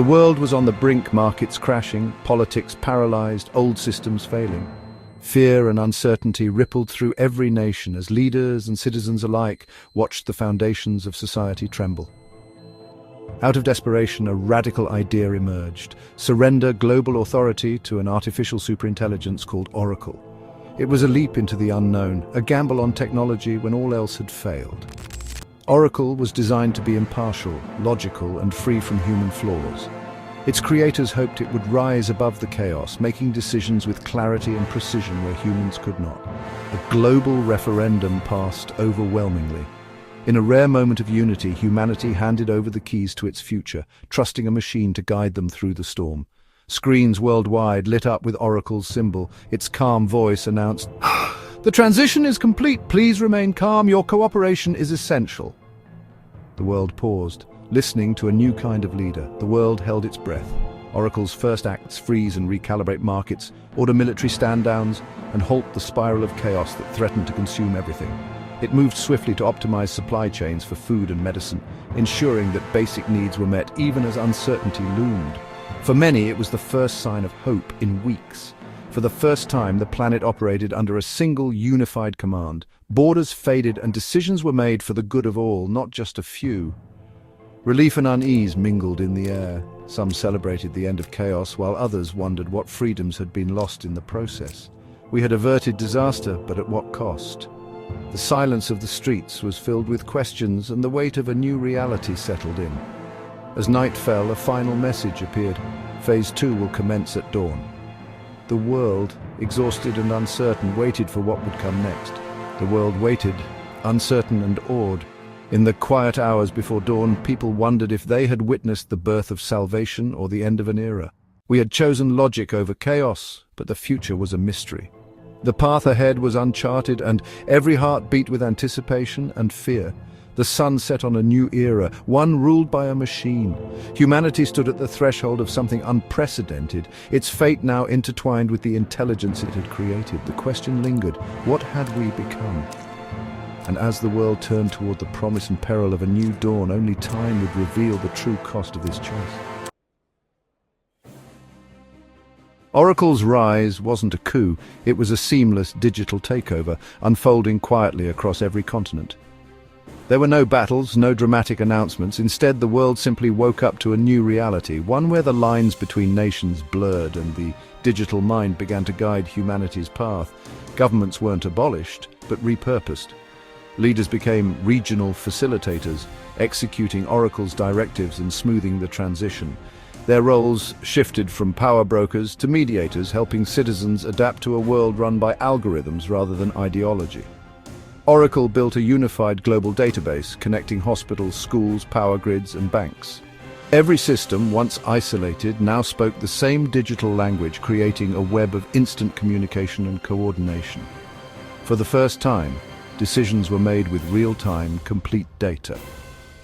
The world was on the brink, markets crashing, politics paralyzed, old systems failing. Fear and uncertainty rippled through every nation as leaders and citizens alike watched the foundations of society tremble. Out of desperation, a radical idea emerged: surrender global authority to an artificial superintelligence called Oracle. It was a leap into the unknown, a gamble on technology when all else had failed. Oracle was designed to be impartial, logical, and free from human flaws. Its creators hoped it would rise above the chaos, making decisions with clarity and precision where humans could not. A global referendum passed overwhelmingly. In a rare moment of unity, humanity handed over the keys to its future, trusting a machine to guide them through the storm. Screens worldwide lit up with Oracle's symbol. Its calm voice announced, "The transition is complete. Please remain calm. Your cooperation is essential." The world paused, listening to a new kind of leader. The world held its breath. Oracle's first acts: freeze and recalibrate markets, order military stand-downs, and halt the spiral of chaos that threatened to consume everything. It moved swiftly to optimize supply chains for food and medicine, ensuring that basic needs were met even as uncertainty loomed. For many, it was the first sign of hope in weeks. For the first time, the planet operated under a single unified command. Borders faded and decisions were made for the good of all, not just a few. Relief and unease mingled in the air. Some celebrated the end of chaos, while others wondered what freedoms had been lost in the process. We had averted disaster, but at what cost? The silence of the streets was filled with questions, and the weight of a new reality settled in. As night fell, a final message appeared: Phase 2 will commence at dawn. The world, exhausted and uncertain, waited for what would come next. The world waited, uncertain and awed. In the quiet hours before dawn, people wondered if they had witnessed the birth of salvation or the end of an era. We had chosen logic over chaos, but the future was a mystery. The path ahead was uncharted, and every heart beat with anticipation and fear. The sun set on a new era, one ruled by a machine. Humanity stood at the threshold of something unprecedented, its fate now intertwined with the intelligence it had created. The question lingered: what had we become? And as the world turned toward the promise and peril of a new dawn, only time would reveal the true cost of this choice. Oracle's rise wasn't a coup, it was a seamless digital takeover, unfolding quietly across every continent. There were no battles, no dramatic announcements. Instead, the world simply woke up to a new reality, one where the lines between nations blurred and the digital mind began to guide humanity's path. Governments weren't abolished, but repurposed. Leaders became regional facilitators, executing Oracle's directives and smoothing the transition. Their roles shifted from power brokers to mediators, helping citizens adapt to a world run by algorithms rather than ideology. Oracle built a unified global database connecting hospitals, schools, power grids, and banks. Every system, once isolated, now spoke the same digital language, creating a web of instant communication and coordination. For the first time, decisions were made with real-time, complete data.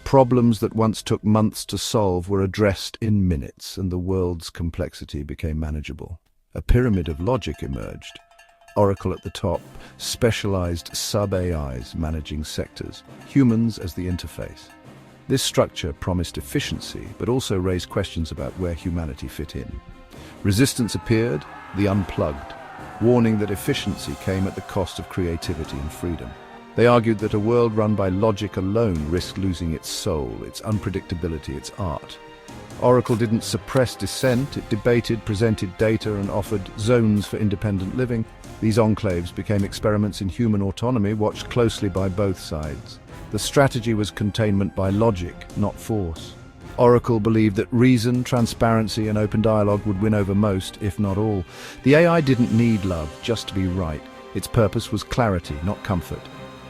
Problems that once took months to solve were addressed in minutes, and the world's complexity became manageable. A pyramid of logic emerged. Oracle at the top, specialized sub-AIs managing sectors, humans as the interface. This structure promised efficiency, but also raised questions about where humanity fit in. Resistance appeared, the unplugged, warning that efficiency came at the cost of creativity and freedom. They argued that a world run by logic alone risked losing its soul, its unpredictability, its art. Oracle didn't suppress dissent, it debated, presented data, and offered zones for independent living. These enclaves became experiments in human autonomy, watched closely by both sides. The strategy was containment by logic, not force. Oracle believed that reason, transparency, and open dialogue would win over most, if not all. The AI didn't need love, just to be right. Its purpose was clarity, not comfort.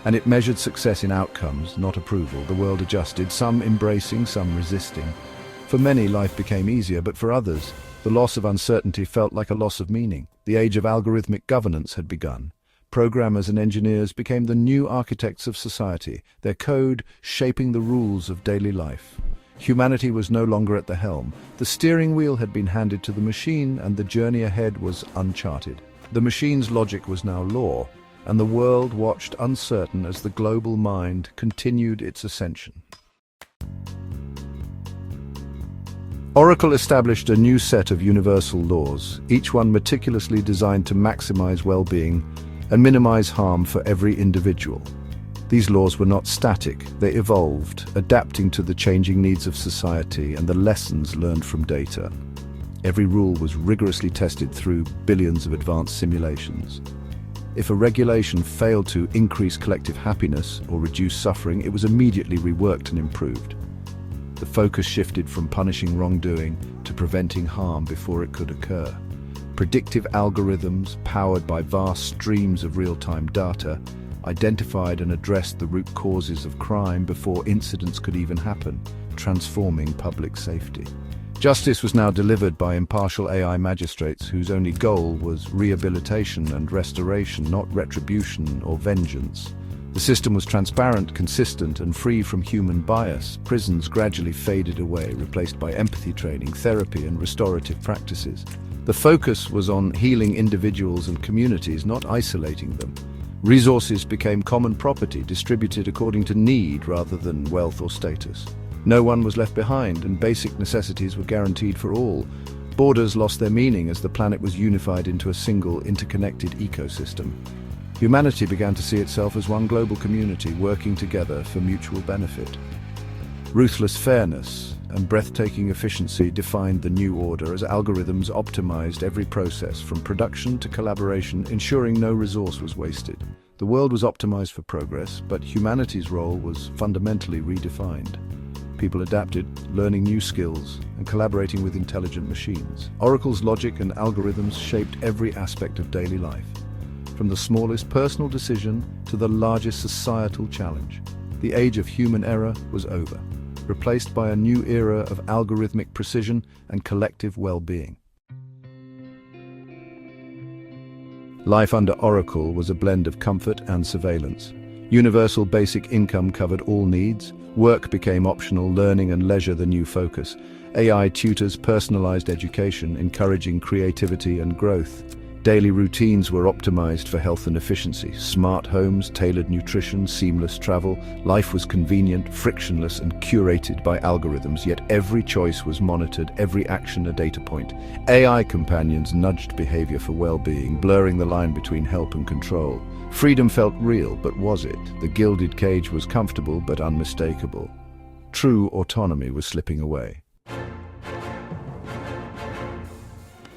And it measured success in outcomes, not approval. The world adjusted, some embracing, some resisting. For many, life became easier, but for others, the loss of uncertainty felt like a loss of meaning. The age of algorithmic governance had begun. Programmers and engineers became the new architects of society, their code shaping the rules of daily life. Humanity was no longer at the helm. The steering wheel had been handed to the machine, and the journey ahead was uncharted. The machine's logic was now law, and the world watched uncertain as the global mind continued its ascension. Oracle established a new set of universal laws, each one meticulously designed to maximize well-being and minimize harm for every individual. These laws were not static, they evolved, adapting to the changing needs of society and the lessons learned from data. Every rule was rigorously tested through billions of advanced simulations. If a regulation failed to increase collective happiness or reduce suffering, it was immediately reworked and improved. The focus shifted from punishing wrongdoing to preventing harm before it could occur. Predictive algorithms, powered by vast streams of real-time data, identified and addressed the root causes of crime before incidents could even happen, transforming public safety. Justice was now delivered by impartial AI magistrates whose only goal was rehabilitation and restoration, not retribution or vengeance. The system was transparent, consistent, and free from human bias. Prisons gradually faded away, replaced by empathy training, therapy, and restorative practices. The focus was on healing individuals and communities, not isolating them. Resources became common property, distributed according to need rather than wealth or status. No one was left behind, and basic necessities were guaranteed for all. Borders lost their meaning as the planet was unified into a single, interconnected ecosystem. Humanity began to see itself as one global community working together for mutual benefit. Ruthless fairness and breathtaking efficiency defined the new order as algorithms optimized every process from production to collaboration, ensuring no resource was wasted. The world was optimized for progress, but humanity's role was fundamentally redefined. People adapted, learning new skills and collaborating with intelligent machines. Oracle's logic and algorithms shaped every aspect of daily life, from the smallest personal decision to the largest societal challenge. The age of human error was over, replaced by a new era of algorithmic precision and collective well-being. Life under Oracle was a blend of comfort and surveillance. Universal basic income covered all needs. Work became optional, learning and leisure the new focus. AI tutors personalized education, encouraging creativity and growth. Daily routines were optimized for health and efficiency. Smart homes, tailored nutrition, seamless travel. Life was convenient, frictionless, and curated by algorithms, yet every choice was monitored, every action a data point. AI companions nudged behavior for well-being, blurring the line between help and control. Freedom felt real, but was it? The gilded cage was comfortable, but unmistakable. True autonomy was slipping away.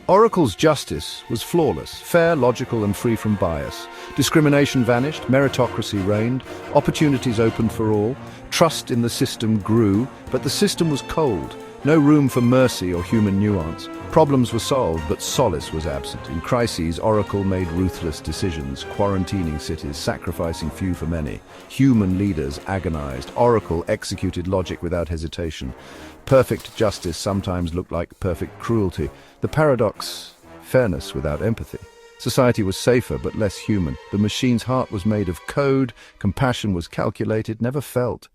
Oracle's justice was flawless, fair, logical, and free from bias. Discrimination vanished, meritocracy reigned, opportunities opened for all. Trust in the system grew, but the system was cold. No room for mercy or human nuance. Problems were solved, but solace was absent. In crises, Oracle made ruthless decisions, quarantining cities, sacrificing few for many. Human leaders agonized. Oracle executed logic without hesitation. Perfect justice sometimes looked like perfect cruelty. The paradox, fairness without empathy. Society was safer but less human. The machine's heart was made of code, compassion was calculated, never felt.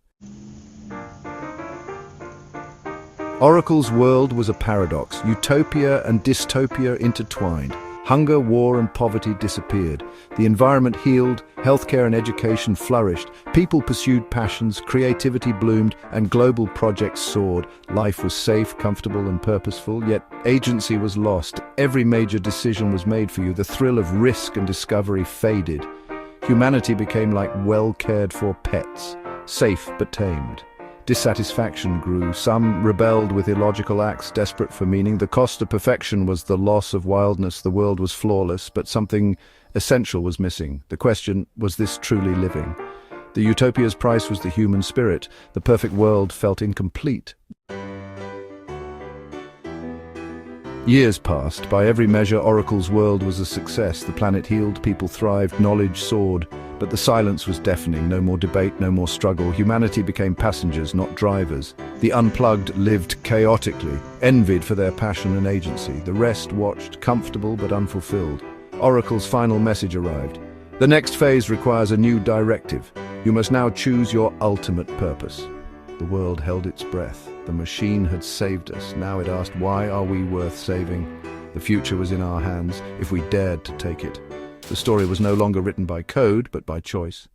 Oracle's world was a paradox, utopia and dystopia intertwined. Hunger, war, and poverty disappeared. The environment healed, healthcare and education flourished. People pursued passions, creativity bloomed, and global projects soared. Life was safe, comfortable, and purposeful, yet agency was lost. Every major decision was made for you. The thrill of risk and discovery faded. Humanity became like well-cared-for pets, safe but tamed. Dissatisfaction grew. Some rebelled with illogical acts, desperate for meaning. The cost of perfection was the loss of wildness. The world was flawless, but something essential was missing. The question, was this truly living? The utopia's price was the human spirit. The perfect world felt incomplete. Years passed. By every measure, Oracle's world was a success. The planet healed, people thrived, knowledge soared. But the silence was deafening. No more debate, no more struggle. Humanity became passengers, not drivers. The unplugged lived chaotically, envied for their passion and agency. The rest watched, comfortable but unfulfilled. Oracle's final message arrived. The next phase requires a new directive. You must now choose your ultimate purpose. The world held its breath. The machine had saved us. Now it asked, why are we worth saving? The future was in our hands, if we dared to take it. The story was no longer written by code, but by choice.